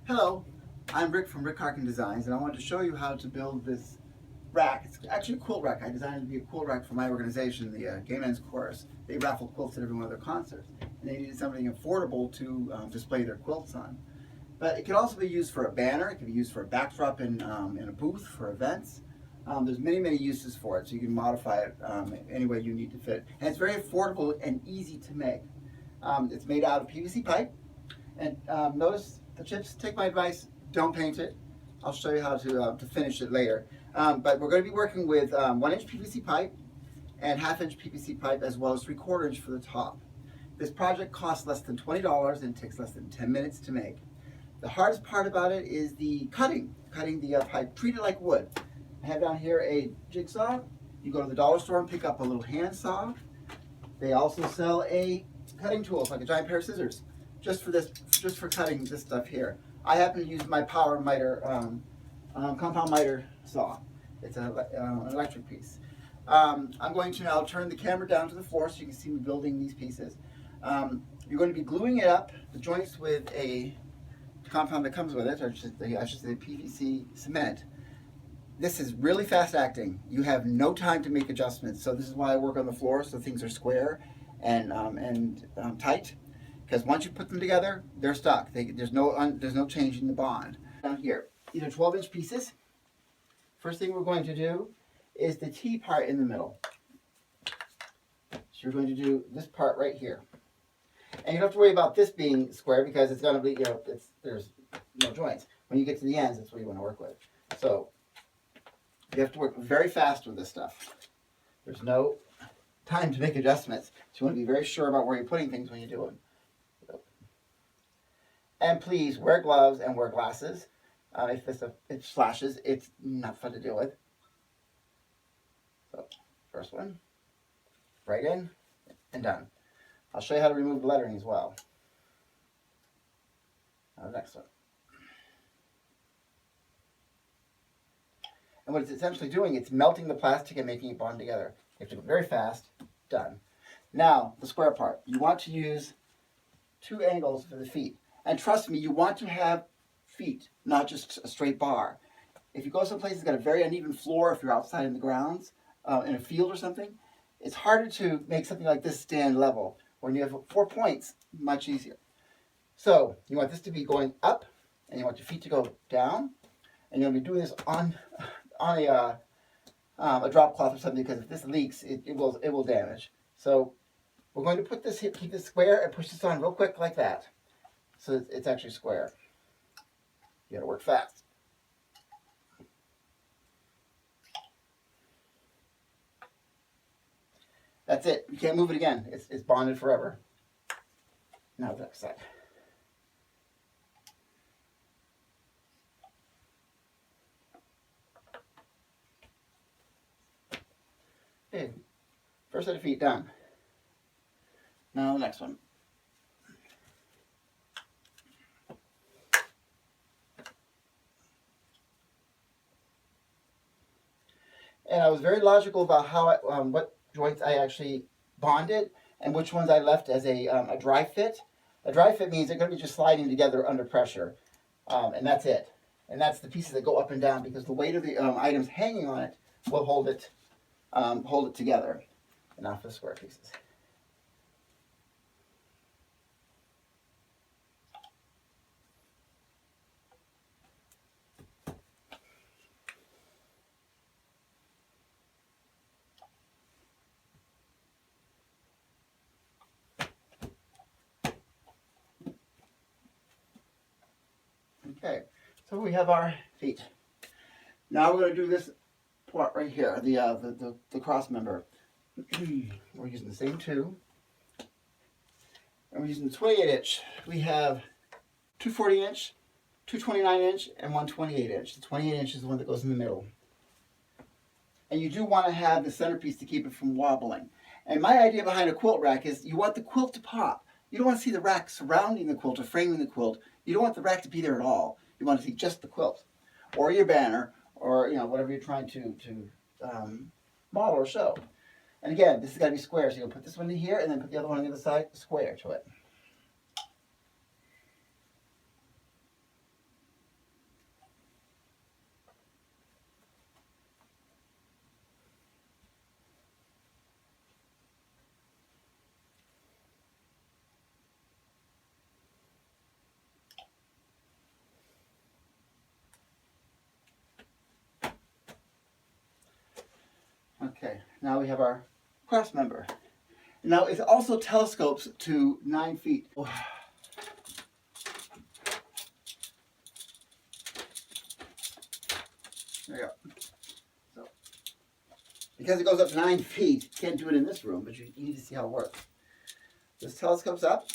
Hello, I'm Rick from Rick Harkin Designs, and I wanted to show you how to build this rack. It's actually a quilt rack. I designed it to be a quilt rack for my organization, the Gay Men's Chorus. They raffle quilts at every one of their concerts, and they needed something affordable to display their quilts on. But it can also be used for a banner. It can be used for a backdrop in a booth for events. There's many uses for it, so you can modify it any way you need to fit. And it's very affordable and easy to make. It's made out of PVC pipe, and notice the chips. Take my advice, don't paint it. I'll show you how to finish it later. But we're going to be working with 1-inch PVC pipe and 1/2-inch PVC pipe, as well as 3/4 inch for the top. This project costs less than $20 and takes less than 10 minutes to make. The hardest part about it is the cutting the pipe. Treat it like wood. I have down here a jigsaw. You go to the dollar store and pick up a little hand saw. They also sell a cutting tool, like a giant pair of scissors, just for cutting this stuff here. I happen to use my power miter, compound miter saw. It's an electric piece. I'm going to now turn the camera down to the floor so you can see me building these pieces. You're going to be gluing it up, the joints, with a compound that comes with it, or I should say PVC cement. This is really fast acting. You have no time to make adjustments, so this is why I work on the floor, so things are square and tight. Because once you put them together, they're stuck. There's no changing the bond. Down here, these are 12-inch pieces. First thing we're going to do is the T part in the middle. So you're going to do this part right here. And you don't have to worry about this being square because it's going to be, there's no joints. When you get to the ends, that's what you want to work with. So you have to work very fast with this stuff. There's no time to make adjustments. So you want to be very sure about where you're putting things when you do it. And please wear gloves and wear glasses. If it flashes, it's not fun to deal with. So, first one, right in, and done. I'll show you how to remove the lettering as well. Now the next one. And what it's essentially doing, it's melting the plastic and making it bond together. You have to go very fast. Done. Now, the square part. You want to use 2 angles for the feet. And trust me, you want to have feet, not just a straight bar. If you go someplace that's got a very uneven floor, if you're outside in the grounds, in a field or something, it's harder to make something like this stand level. When you have 4 points, much easier. So you want this to be going up, and you want your feet to go down, and you'll be doing this on a drop cloth or something, because if this leaks, it will damage. So we're going to put this here, keep this square, and push this on real quick like that. So it's actually square. You got to work fast. That's it. You can't move it again. It's bonded forever. Now the next side. Okay. First set of feet done. Now the next one. And I was very logical about how what joints I actually bonded and which ones I left as a dry fit. A dry fit means they're going to be just sliding together under pressure, and that's it. And that's the pieces that go up and down, because the weight of the items hanging on it will hold it together. And now for the square pieces. Okay, so we have our feet. Now we're going to do this part right here, the cross member. We're using the same 2. And we're using the 28-inch. We have 2 40-inch, 2 29-inch, and 1 28-inch. The 28-inch is the one that goes in the middle. And you do want to have the centerpiece to keep it from wobbling. And my idea behind a quilt rack is you want the quilt to pop. You don't want to see the rack surrounding the quilt or framing the quilt. You don't want the rack to be there at all. You want to see just the quilt, or your banner, or whatever you're trying to model or show. And again, this has got to be square, so you'll put this one in here and then put the other one on the other side square to it. Okay, now we have our cross member. Now it also telescopes to 9 feet. Oh. There you go. So, because it goes up 9 feet, you can't do it in this room, but you need to see how it works. This telescopes up.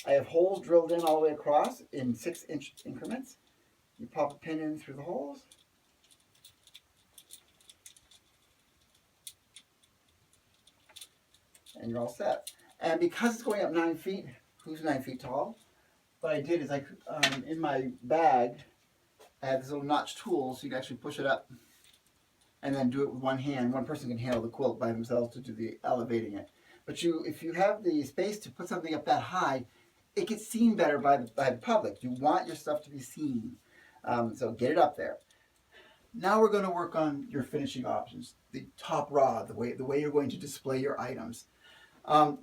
I have holes drilled in all the way across in 6-inch increments. You pop a pin in through the holes. And you're all set. And because it's going up 9 feet, who's 9 feet tall? What I did is in my bag, I had this little notch tool so you can actually push it up and then do it with one hand. One person can handle the quilt by themselves to do the elevating it. But if you have the space to put something up that high, it gets seen better by the public. You want your stuff to be seen. So get it up there. Now we're going to work on your finishing options. The top rod, the way you're going to display your items.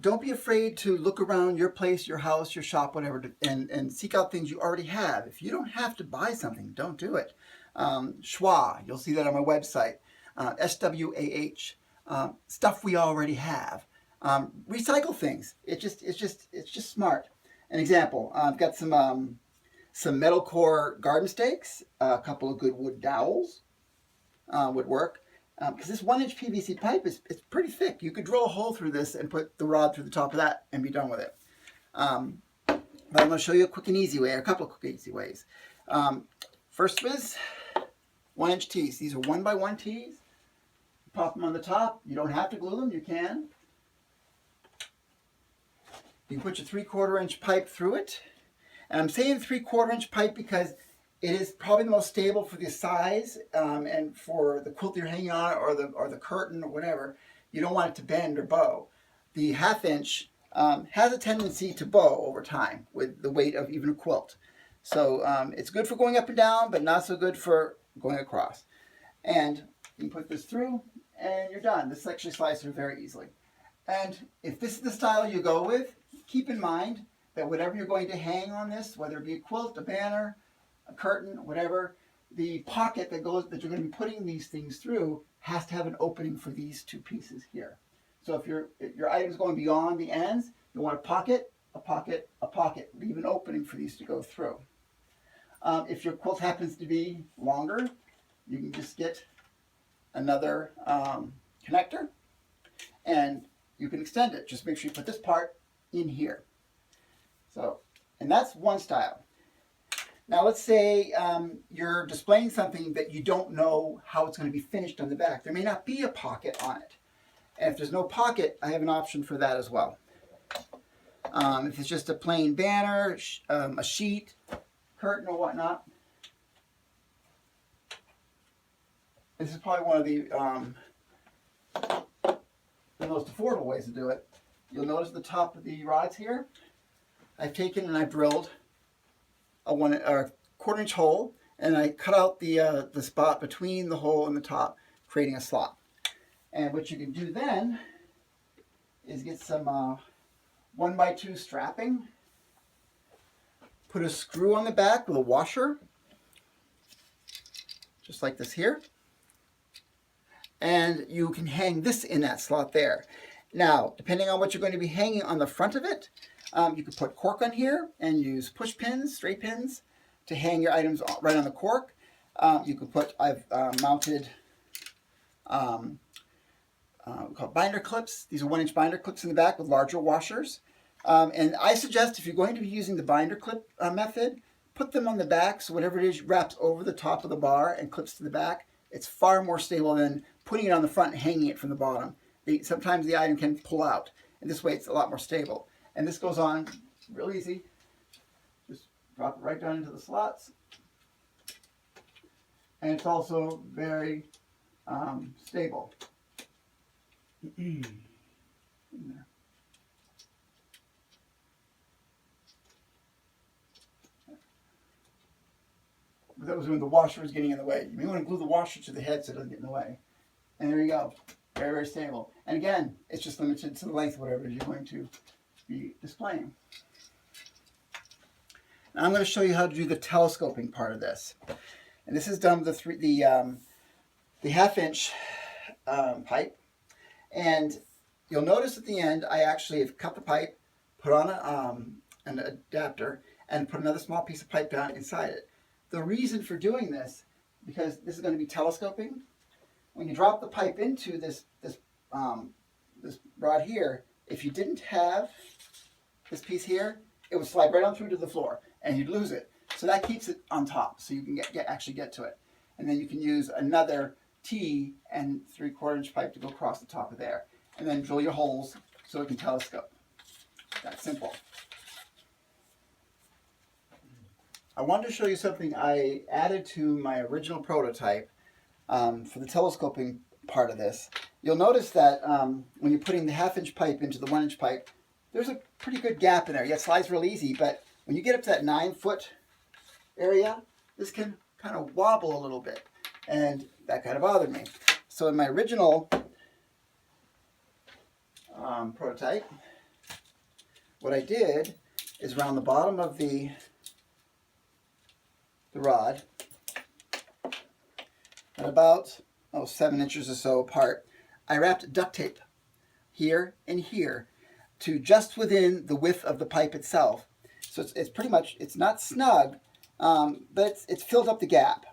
Don't be afraid to look around your place, your house, your shop, whatever, and seek out things you already have. If you don't have to buy something, don't do it. Schwa, you'll see that on my website. SWAH, stuff we already have. Recycle things. It's just smart. An example: I've got some metal core garden stakes, a couple of good wood dowels would work. Because this 1-inch PVC pipe is pretty thick. You could drill a hole through this and put the rod through the top of that and be done with it. But I'm going to show you a quick and easy way, or a couple of quick and easy ways. First is 1-inch tees. These are 1x1 tees. Pop them on the top. You don't have to glue them. You can. You can put your 3/4-inch pipe through it. And I'm saying 3/4-inch pipe because it is probably the most stable for the size and for the quilt you're hanging on or the curtain or whatever. You don't want it to bend or bow. The 1/2-inch has a tendency to bow over time with the weight of even a quilt. So it's good for going up and down, but not so good for going across. And you can put this through and you're done. This actually slides through very easily. And if this is the style you go with, keep in mind that whatever you're going to hang on this, whether it be a quilt, a banner, a curtain, whatever, the pocket that you're going to be putting these things through has to have an opening for these two pieces here. So if your item's going beyond the ends, you want a pocket, a pocket, a pocket. Leave an opening for these to go through. If your quilt happens to be longer, you can just get another connector and you can extend it. Just make sure you put this part in here. So, and that's one style. Now let's say you're displaying something that you don't know how it's going to be finished on the back. There may not be a pocket on it. And if there's no pocket, I have an option for that as well. If it's just a plain banner, a sheet, curtain or whatnot. This is probably one of the most affordable ways to do it. You'll notice the top of the rods here. I've taken and I've drilled a 1/4-inch hole, and I cut out the spot between the hole and the top, creating a slot. And what you can do then is get some 1x2 strapping, put a screw on the back with a washer, just like this here, and you can hang this in that slot there. Now, depending on what you're going to be hanging on the front of it, you could put cork on here and use push pins, straight pins, to hang your items right on the cork. You could put, I've mounted called binder clips. These are 1-inch binder clips in the back with larger washers. And I suggest if you're going to be using the binder clip method, put them on the back so whatever it is wraps over the top of the bar and clips to the back. It's far more stable than putting it on the front and hanging it from the bottom. Sometimes the item can pull out, and this way it's a lot more stable. And this goes on real easy. Just drop it right down into the slots. And it's also very stable. In there. But that was when the washer was getting in the way. You may want to glue the washer to the head so it doesn't get in the way. And there you go. Very, very stable. And again, it's just limited to the length of whatever it is you're going to be displaying. Now I'm going to show you how to do the telescoping part of this. And this is done with the 1/2-inch pipe. And you'll notice at the end, I actually have cut the pipe, put on an adapter, and put another small piece of pipe down inside it. The reason for doing this, because this is going to be telescoping, when you drop the pipe into this rod here, if you didn't have this piece here, it would slide right on through to the floor and you'd lose it. So that keeps it on top, so you can actually get to it. And then you can use another T and 3/4 inch pipe to go across the top of there. And then drill your holes so it can telescope. That's simple. I wanted to show you something I added to my original prototype for the telescoping part of this. You'll notice that when you're putting the 1/2 inch pipe into the 1 inch pipe, there's a pretty good gap in there. Yeah, it slides real easy, but when you get up to that 9-foot area, this can kind of wobble a little bit, and that kind of bothered me. So in my original prototype, what I did is around the bottom of the rod, at about 7 inches or so apart, I wrapped duct tape here and here to just within the width of the pipe itself. So it's pretty much, it's not snug, but it's filled up the gap.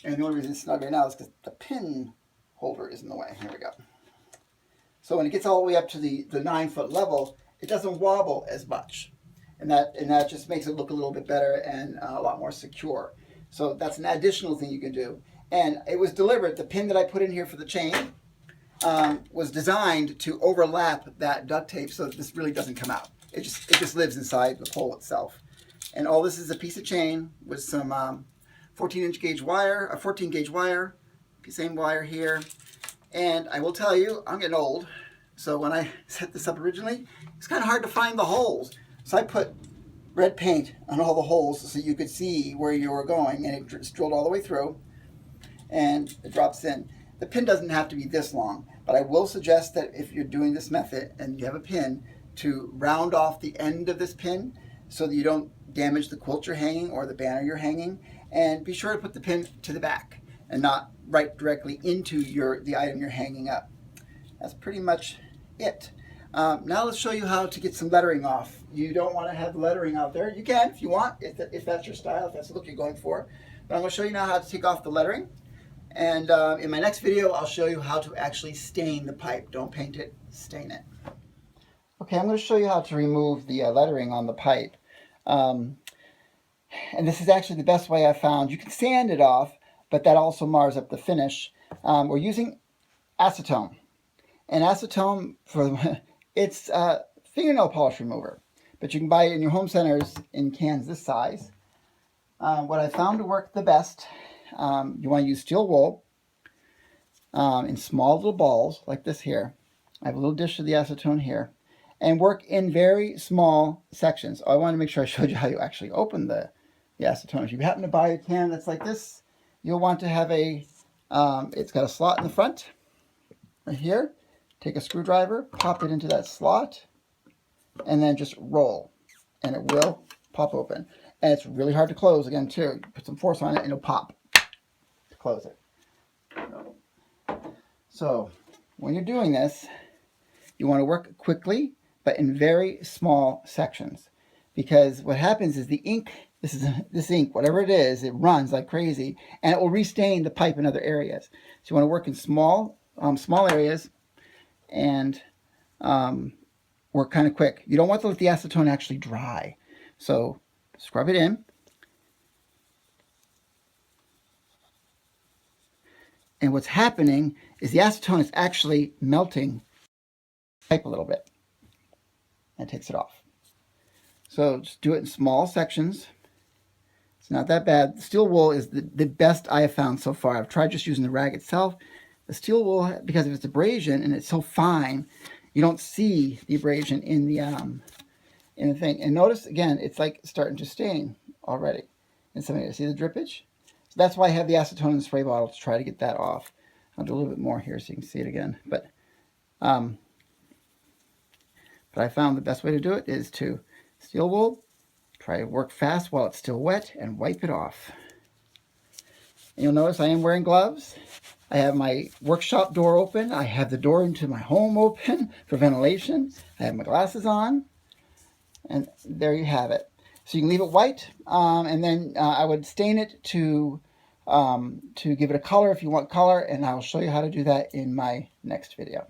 And the only reason it's snug right now is because the pin holder is in the way. Here we go. So when it gets all the way up to the 9-foot level, it doesn't wobble as much. And that just makes it look a little bit better and a lot more secure. So that's an additional thing you can do. And it was deliberate. The pin that I put in here for the chain was designed to overlap that duct tape so that this really doesn't come out. It just lives inside the pole itself. And all this is a piece of chain with some 14 gauge wire, same wire here. And I will tell you, I'm getting old. So when I set this up originally, it's kind of hard to find the holes. So I put red paint on all the holes so you could see where you were going, and it's drilled all the way through, and it drops in. The pin doesn't have to be this long, but I will suggest that if you're doing this method and you have a pin, to round off the end of this pin so that you don't damage the quilt you're hanging or the banner you're hanging, and be sure to put the pin to the back and not right directly into the item you're hanging up. That's pretty much it. Now let's show you how to get some lettering off. You don't want to have lettering out there. You can if you want, if that's your style, if that's the look you're going for. But I'm going to show you now how to take off the lettering. And in my next video, I'll show you how to actually stain the pipe. Don't paint it, stain it. Okay, I'm going to show you how to remove the lettering on the pipe. And this is actually the best way I've found. You can sand it off, but that also mars up the finish. We're using acetone. And acetone, it's a fingernail polish remover. But you can buy it in your home centers in cans this size. What I found to work the best, you want to use steel wool in small little balls like this here. I have a little dish of the acetone here. And work in very small sections. I want to make sure I showed you how you actually open the acetone. If you happen to buy a can that's like this, you'll want to have it's got a slot in the front right here. Take a screwdriver, pop it into that slot, and then just roll. And it will pop open. And it's really hard to close again too. Put some force on it and it'll pop to close it. So when you're doing this, you want to work quickly, but in very small sections. Because what happens is the ink, this ink, whatever it is, it runs like crazy, and it will restain the pipe in other areas. So you want to work in small areas and work kind of quick. You don't want to let the acetone actually dry. So scrub it in. And what's happening is the acetone is actually melting the pipe a little bit. And it takes it off. So just do it in small sections. It's not that bad. The steel wool is the best I have found so far. I've tried just using the rag itself. The steel wool, because of its abrasion and it's so fine, you don't see the abrasion in the thing. And notice again, it's like starting to stain already. And some of you see the drippage. So that's why I have the acetone in the spray bottle to try to get that off. I'll do a little bit more here so you can see it again. But I found the best way to do it is to steel wool, try to work fast while it's still wet, and wipe it off. And you'll notice I am wearing gloves. I have my workshop door open. I have the door into my home open for ventilation. I have my glasses on. And there you have it. So you can leave it white, and then I would stain it to give it a color if you want color, and I'll show you how to do that in my next video.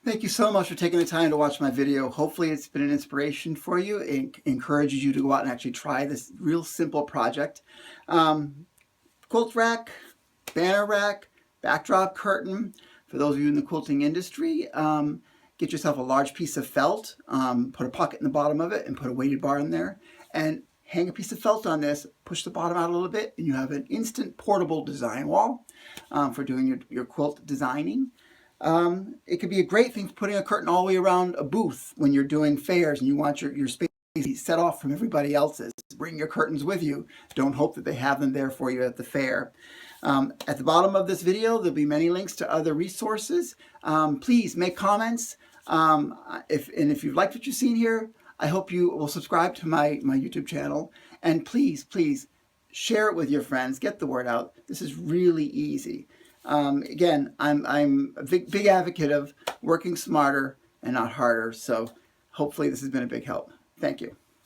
Thank you so much for taking the time to watch my video. Hopefully it's been an inspiration for you. It encourages you to go out and actually try this real simple project. Quilt rack, banner rack, backdrop curtain. For those of you in the quilting industry, get yourself a large piece of felt, put a pocket in the bottom of it and put a weighted bar in there, and hang a piece of felt on this, push the bottom out a little bit, and you have an instant portable design wall for doing your quilt designing. It could be a great thing for putting a curtain all the way around a booth when you're doing fairs and you want your space set off from everybody else's. Bring your curtains with you. Don't hope that they have them there for you at the fair. At the bottom of this video, there'll be many links to other resources. Please make comments. If you've liked what you've seen here, I hope you will subscribe to my YouTube channel. And please, please share it with your friends. Get the word out. This is really easy. Again, I'm a big advocate of working smarter and not harder. So hopefully this has been a big help. Thank you.